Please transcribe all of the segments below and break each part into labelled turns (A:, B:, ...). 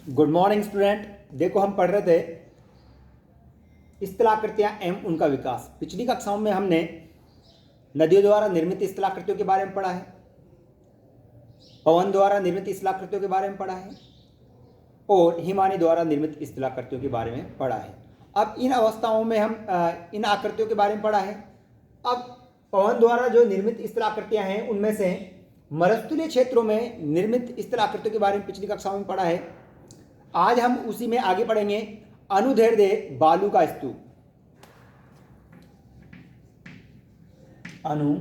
A: Good morning student. देखो हम पढ़ रहे थे स्थलाकृतियाँ एवं उनका विकास। पिछली कक्षाओं में हमने नदियों द्वारा निर्मित स्थलाकृतियों के बारे में पढ़ा है, पवन द्वारा निर्मित स्थलाकृतियों के बारे में पढ़ा है और हिमानी द्वारा निर्मित स्थलाकृतियों के बारे में पढ़ा है। अब इन अवस्थाओं में हम इन आकृतियों के बारे में पढ़ा है। अब पवन द्वारा जो निर्मित स्थलाकृतियाँ हैं उनमें से मरुस्थलीय क्षेत्रों में निर्मित स्थलाकृतियों के बारे में पिछली कक्षाओं में पढ़ा है। आज हम उसी में आगे पढ़ेंगे। अनुदैर्ध्य बालू का स्तूप। अनुदैर्ध्य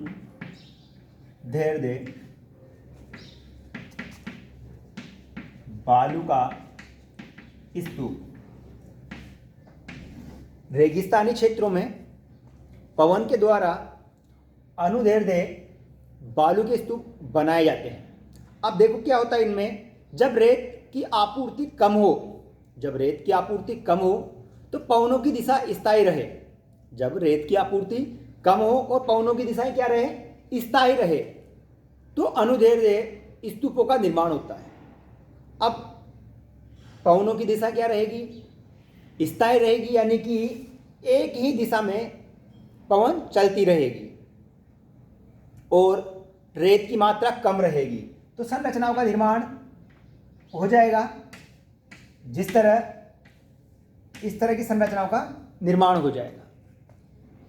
A: बालू का स्तूप। रेगिस्तानी क्षेत्रों में पवन के द्वारा अनुदैर्ध्य बालू के स्तूप बनाए जाते हैं। अब देखो क्या होता है इनमें, जब रेत की आपूर्ति कम हो, जब रेत की आपूर्ति कम हो तो पवनों की दिशा स्थायी रहे। जब रेत की आपूर्ति कम हो और पवनों की दिशाएं क्या रहे, स्थायी रहे, तो अनुदैर्ध्य स्तूपों का निर्माण होता है। अब पवनों की दिशा क्या रहेगी, स्थायी रहेगी, यानी कि एक ही दिशा में पवन चलती रहेगी और रेत की मात्रा कम रहेगी, तो संरचनाओं का निर्माण हो जाएगा। जिस तरह इस तरह की संरचनाओं का निर्माण हो जाएगा।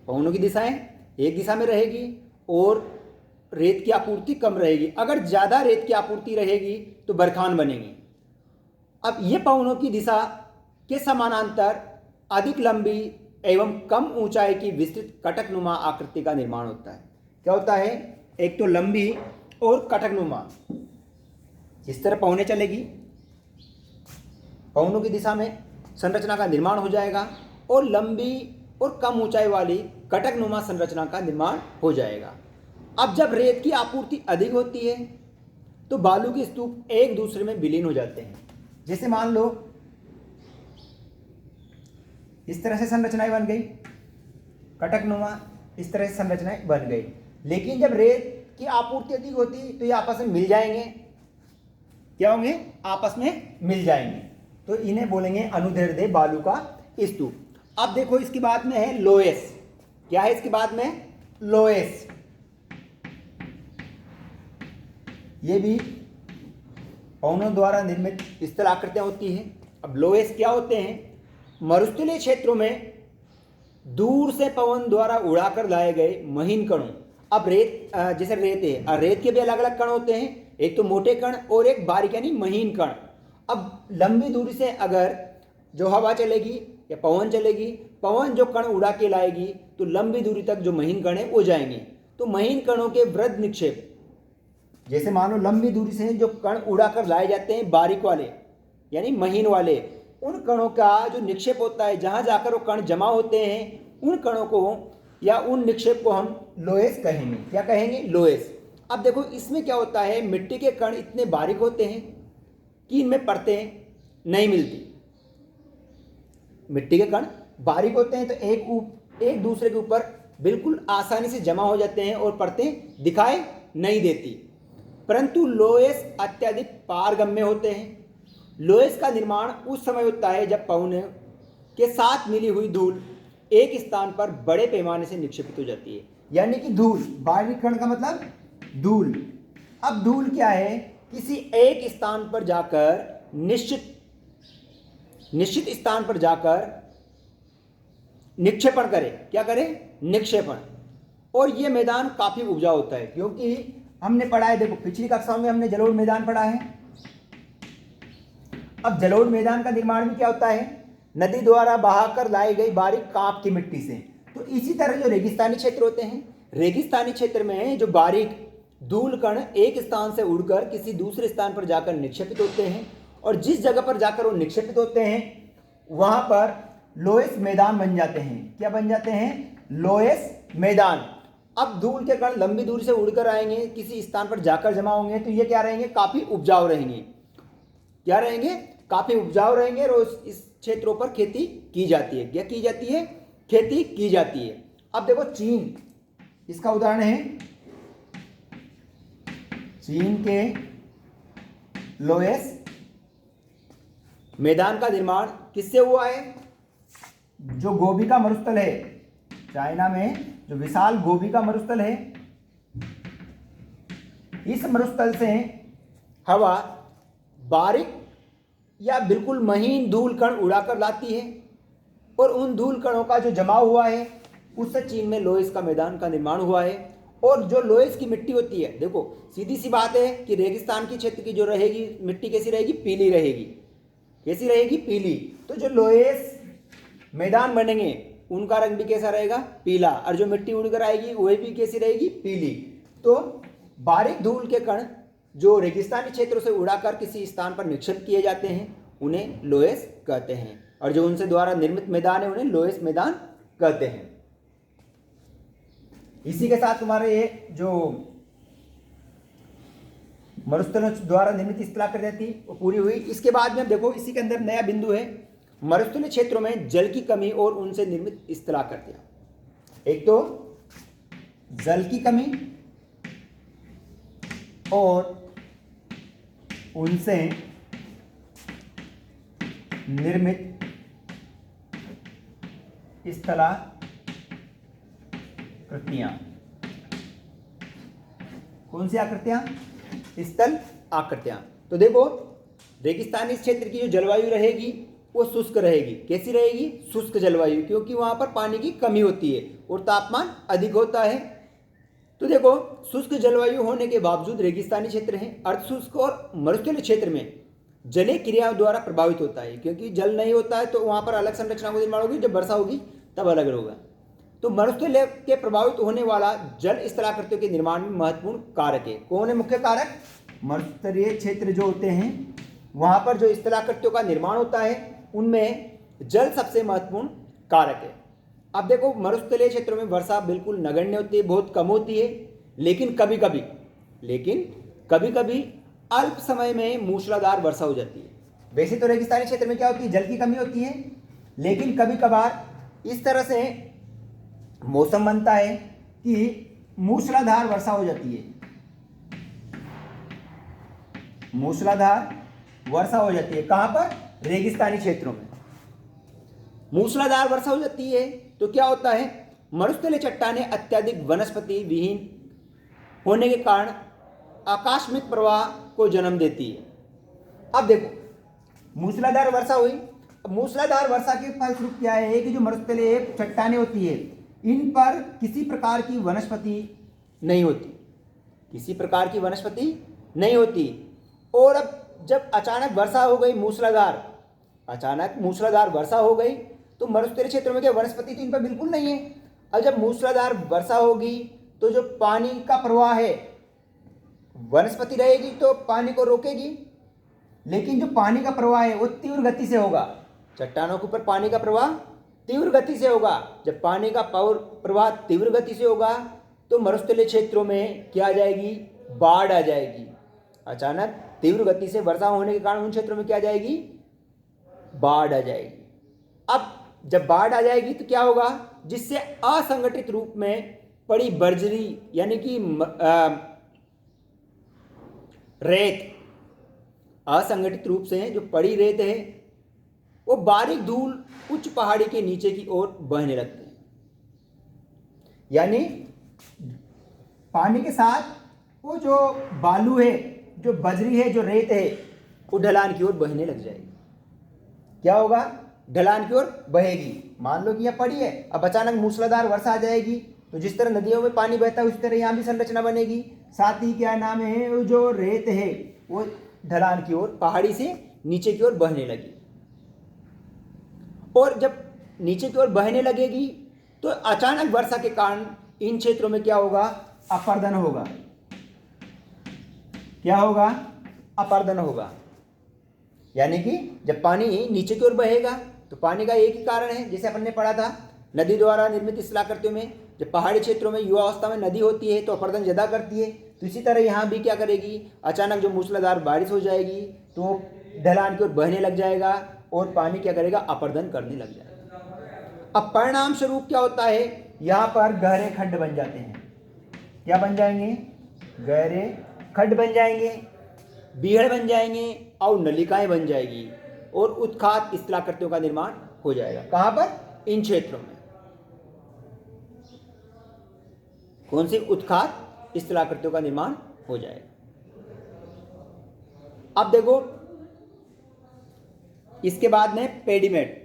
A: पवनों की दिशाएं एक दिशा में रहेगी और रेत की आपूर्ति कम रहेगी। अगर ज़्यादा रेत की आपूर्ति रहेगी तो बरखान बनेंगे। अब ये पवनों की दिशा के समानांतर अधिक लंबी एवं कम ऊंचाई की विस्तृत कटकनुमा आकृति का निर्माण होता है। क्या होता है, एक तो लंबी और कटकनुमा। जिस तरह पवनें चलेगी, पवनों की दिशा में संरचना का निर्माण हो जाएगा और लंबी और कम ऊंचाई वाली कटकनुमा संरचना का निर्माण हो जाएगा। अब जब रेत की आपूर्ति अधिक होती है तो बालू के स्तूप एक दूसरे में विलीन हो जाते हैं। जैसे मान लो इस तरह से संरचनाएं बन गई, कटकनुमा इस तरह से संरचनाएं बन गई, लेकिन जब रेत की आपूर्ति अधिक होती तो ये आपस में मिल जाएंगे। क्या होंगे, आपस में मिल जाएंगे, तो इन्हें बोलेंगे अनुदैर्ध्य बालू का स्तूप। अब देखो इसके बाद में है लोएस। क्या है इसके बाद में, लोएस। ये भी पवनों द्वारा निर्मित स्थलाकृतियां होती हैं। अब लोएस क्या होते हैं, मरुस्थलीय क्षेत्रों में दूर से पवन द्वारा उड़ाकर लाए गए महीन कणों। अब रेत, जैसे रेत है, रेत के भी अलग अलग कण होते हैं, एक तो मोटे कण और एक बारीक यानी महीन कण। अब लंबी दूरी से अगर जो हवा चलेगी या पवन चलेगी, पवन जो कण उड़ा के लाएगी तो लंबी दूरी तक जो महीन कण है वो जाएंगे। तो महीन कणों के वृहद निक्षेप, जैसे मानो लंबी दूरी से जो कण उड़ा कर लाए जाते हैं बारीक वाले यानी महीन वाले, उन कणों का जो निक्षेप होता है, जहाँ जाकर वो कण जमा होते हैं, उन कणों को या उन निक्षेप को हम लोएस कहेंगे। क्या कहेंगे, लोएस। अब देखो इसमें क्या होता है, मिट्टी के कण इतने बारीक होते हैं कि इनमें परतें नहीं मिलती। मिट्टी के कण बारीक होते हैं तो एक दूसरे के ऊपर बिल्कुल आसानी से जमा हो जाते हैं और परतें दिखाई नहीं देती। परंतु लोएस अत्यधिक पारगम्य होते हैं। लोएस का निर्माण उस समय होता है जब पवनों के साथ मिली हुई धूल एक स्थान पर बड़े पैमाने से निक्षेपित हो जाती है, यानी कि धूल। बारीक कण का मतलब धूल। अब धूल क्या है, किसी एक स्थान पर जाकर निश्चित स्थान पर जाकर निक्षेपण करे। क्या करे, निक्षेपण। और यह मैदान काफी उपजाऊ होता है, क्योंकि हमने पढ़ा है, देखो पिछली कक्षाओं में हमने जलोढ़ मैदान पढ़ा है। अब जलोढ़ मैदान का निर्माण भी क्या होता है, नदी द्वारा बहाकर लाई गई बारीक कांप की मिट्टी से। तो इसी तरह जो रेगिस्तानी क्षेत्र होते हैं, रेगिस्तानी क्षेत्र में जो बारीक धूल कण एक स्थान से उड़कर किसी दूसरे स्थान पर जाकर निक्षेपित होते हैं, और जिस जगह पर जाकर वो निक्षेपित होते हैं वहां पर लोएस मैदान बन जाते हैं। क्या बन जाते हैं, लोएस मैदान। अब धूल के कण लंबी दूरी से उड़कर आएंगे, किसी स्थान पर जाकर जमा होंगे, तो ये क्या रहेंगे, काफी उपजाऊ रहेंगे। क्या रहेंगे, काफी उपजाऊ रहेंगे और इस क्षेत्रों पर खेती की जाती है। क्या की जाती है, खेती की जाती है। अब देखो चीन, इसका उदाहरण है। चीन के लोएस मैदान का निर्माण किससे हुआ है? जो गोबी का मरुस्थल है, चाइना में जो विशाल गोबी का मरुस्थल है, इस मरुस्थल से हवा बारीक या बिल्कुल महीन धूल कण उड़ाकर लाती है और उन धूल कणों का जो जमा हुआ है उससे चीन में लोयस का मैदान का निर्माण हुआ है। और जो लोयस की मिट्टी होती है, देखो सीधी सी बात है कि रेगिस्तान की क्षेत्र की जो रहेगी मिट्टी कैसी रहेगी? पीली रहेगी। कैसी रहेगी? पीली। तो जो लोयस मैदान बनेंगे उनका रंग भी कैसा रहेगा? पीला। और जो मिट्टी उड़कर आएगी वह भी कैसी रहेगी? पीली। तो बारीक धूल के कण जो रेगिस्तानी क्षेत्रों से उड़ाकर किसी स्थान पर निक्षेप किए जाते हैं उन्हें लोयस कहते हैं, और जो उनसे द्वारा निर्मित मैदान है उन्हें लोयस मैदान कहते हैं। इसी के साथ हमारे ये जो मरुस्थलों द्वारा निर्मित स्थलाकृतियां थी वो पूरी हुई। इसके बाद में देखो इसी के अंदर नया बिंदु है, मरुस्थलीय क्षेत्रों में जल की कमी और उनसे निर्मित स्थलाकृतियां। एक तो जल की कमी और उनसे निर्मित स्थलाकृतियां। कौन सी आकृतियां? स्थल आकृतियां। तो देखो रेगिस्तानी क्षेत्र की जो जलवायु रहेगी वो शुष्क रहेगी। कैसी रहेगी? शुष्क जलवायु, क्योंकि वहां पर पानी की कमी होती है और तापमान अधिक होता है। तो देखो शुष्क जलवायु होने के बावजूद रेगिस्तानी क्षेत्र है अर्धशुष्क और मरुस्थलीय क्षेत्र में जलीय क्रियाओं द्वारा प्रभावित होता है, क्योंकि जल नहीं होता है तो वहां पर अलग संरचना का निर्माण होगी, जब वर्षा होगी तब अलग होगा। तो मरुस्थलीय के प्रभावित होने वाला जल स्थलाकृतियों के निर्माण में महत्वपूर्ण कारक है। कौन है मुख्य कारक? मरुस्थलीय क्षेत्र जो होते हैं वहां पर जो स्थलाकृतियों का निर्माण होता है उनमें जल सबसे महत्वपूर्ण कारक है। अब देखो मरुस्थलीय क्षेत्रों में वर्षा बिल्कुल नगण्य होती है, बहुत कम होती है, लेकिन कभी कभी अल्प समय में मूसलाधार वर्षा हो जाती है। वैसे तो रेगिस्तानी क्षेत्र में क्या होती है? जल की कमी होती है, लेकिन कभी कभार इस तरह से मौसम बनता है कि मूसलाधार वर्षा हो जाती है। मूसलाधार वर्षा हो जाती है कहां पर? रेगिस्तानी क्षेत्रों में मूसलाधार वर्षा हो जाती है तो क्या होता है? मरुस्थलीय चट्टानें अत्यधिक वनस्पति विहीन होने के कारण आकस्मिक प्रवाह को जन्म देती है। अब देखो मूसलाधार वर्षा हुई, मूसलाधार वर्षा के फलस्वरूप क्या है कि जो मरुस्थलीय चट्टानें होती है इन पर किसी प्रकार की वनस्पति नहीं होती, किसी प्रकार की वनस्पति नहीं होती। और अब जब अचानक वर्षा हो गई, अचानक मूसलाधार वर्षा हो गई तो मरुस्थलीय क्षेत्रों में क्या वनस्पति तो इन पर बिल्कुल नहीं है। अब जब मूसलाधार वर्षा होगी तो जो पानी का प्रवाह है, वनस्पति रहेगी तो पानी को रोकेगी, लेकिन जो पानी का प्रवाह है वो तीव्र गति से होगा। चट्टानों के ऊपर पानी का प्रवाह तीव्र गति से होगा। जब पानी का प्रवाह तीव्र गति से होगा तो मरुस्थलीय क्षेत्रों में क्या आ जाएगी? बाढ़ आ जाएगी। अचानक तीव्र गति से वर्षा होने के कारण उन क्षेत्रों में क्या आ जाएगी? बाढ़ आ जाएगी। अब जब बाढ़ आ जाएगी तो क्या होगा? जिससे असंगठित रूप में पड़ी बर्जरी यानी कि रेत, असंगठित रूप से जो पड़ी रेत है वो बारीक धूल उच्च पहाड़ी के नीचे की ओर बहने लगते हैं। यानी पानी के साथ वो जो बालू है, जो बजरी है, जो रेत है, वो ढलान की ओर बहने लग जाएगी। क्या होगा? ढलान की ओर बहेगी। मान लो कि यह पड़ी है, अब अचानक मूसलाधार वर्षा आ जाएगी तो जिस तरह नदियों में पानी बहता है उस तरह यहाँ भी संरचना बनेगी। साथ ही क्या नाम है, वो जो रेत है वो ढलान की ओर, पहाड़ी से नीचे की ओर बहने लगी। और जब नीचे की ओर बहने लगेगी तो अचानक वर्षा के कारण इन क्षेत्रों में क्या होगा? अपर्दन होगा। क्या होगा? अपर्दन होगा। यानी कि जब पानी नीचे की ओर बहेगा तो पानी का एक ही कारण है, जैसे अपन ने पढ़ा था नदी द्वारा निर्मित स्थलाकृतियों में जब पहाड़ी क्षेत्रों में युवावस्था में नदी होती है तो अपर्दन ज्यादा करती है। तो इसी तरह यहाँ भी क्या करेगी? अचानक जो मूसलाधार बारिश हो जाएगी तो ढलान की ओर बहने लग जाएगा और पानी क्या करेगा? अपर्दन करने लग जाएगा। अब परिणाम स्वरूप क्या होता है? यहाँ पर गहरे खड्ड बन जाते हैं। क्या बन जाएंगे? गहरे खड्ड बन जाएंगे, बीहड़ बन जाएंगे और नलिकाएं बन जाएगी। और उत्खात स्थलाकृतियों का निर्माण हो जाएगा। कहां पर? इन क्षेत्रों में। कौन सी? उत्खात स्थलाकृतियों का निर्माण हो जाएगा। अब देखो इसके बाद में पेडीमेट।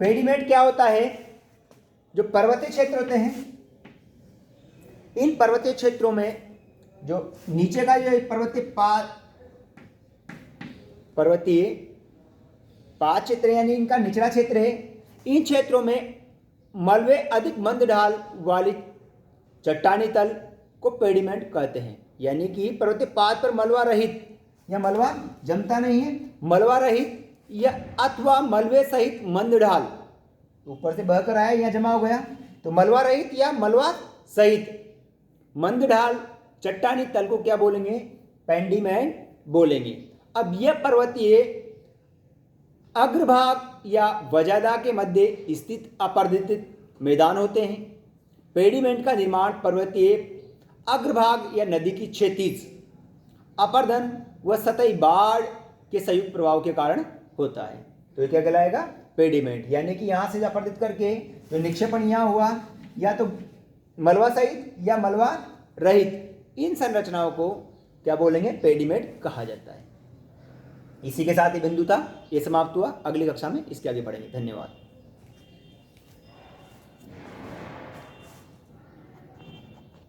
A: पेडीमेट क्या होता है? जो पर्वतीय क्षेत्र होते हैं, इन पर्वतीय क्षेत्रों में जो नीचे का जो पर्वतीय पाद क्षेत्र यानी इनका निचला क्षेत्र है, इन क्षेत्रों में मलबे अधिक मंद ढाल वाली चट्टानी तल को पेडीमेंट कहते हैं। यानी कि पर्वतीय पाद पर मलबा रहित या मलबा जमता नहीं है, मलबा रहित या अथवा मलबे सहित मंद ढाल, ऊपर से बहकर आया या जमा हो गया, तो मलबा रहित या मलबा सहित मंद ढाल चट्टानी तल को क्या बोलेंगे? पेडीमेंट बोलेंगे। अब यह पर्वतीय अग्रभाग या वजादा के मध्य स्थित अपर्दित मैदान होते हैं। पेडीमेंट का निर्माण पर्वतीय अग्रभाग या नदी की क्षैतिज अपर्दन व सतही बाढ़ के संयुक्त प्रभाव के कारण होता है। तो ये क्या कहलाएगा? पेडीमेंट। यानी कि यहां से अपर्दित करके जो निक्षेपण यहां हुआ, या तो मलबा सहित या मलबा रहित, इन संरचनाओं को क्या बोलेंगे? पेडीमेंट कहा जाता है। इसी के साथ ये बिंदु था, ये समाप्त हुआ। अगली कक्षा में इसके आगे बढ़ेंगे। धन्यवाद।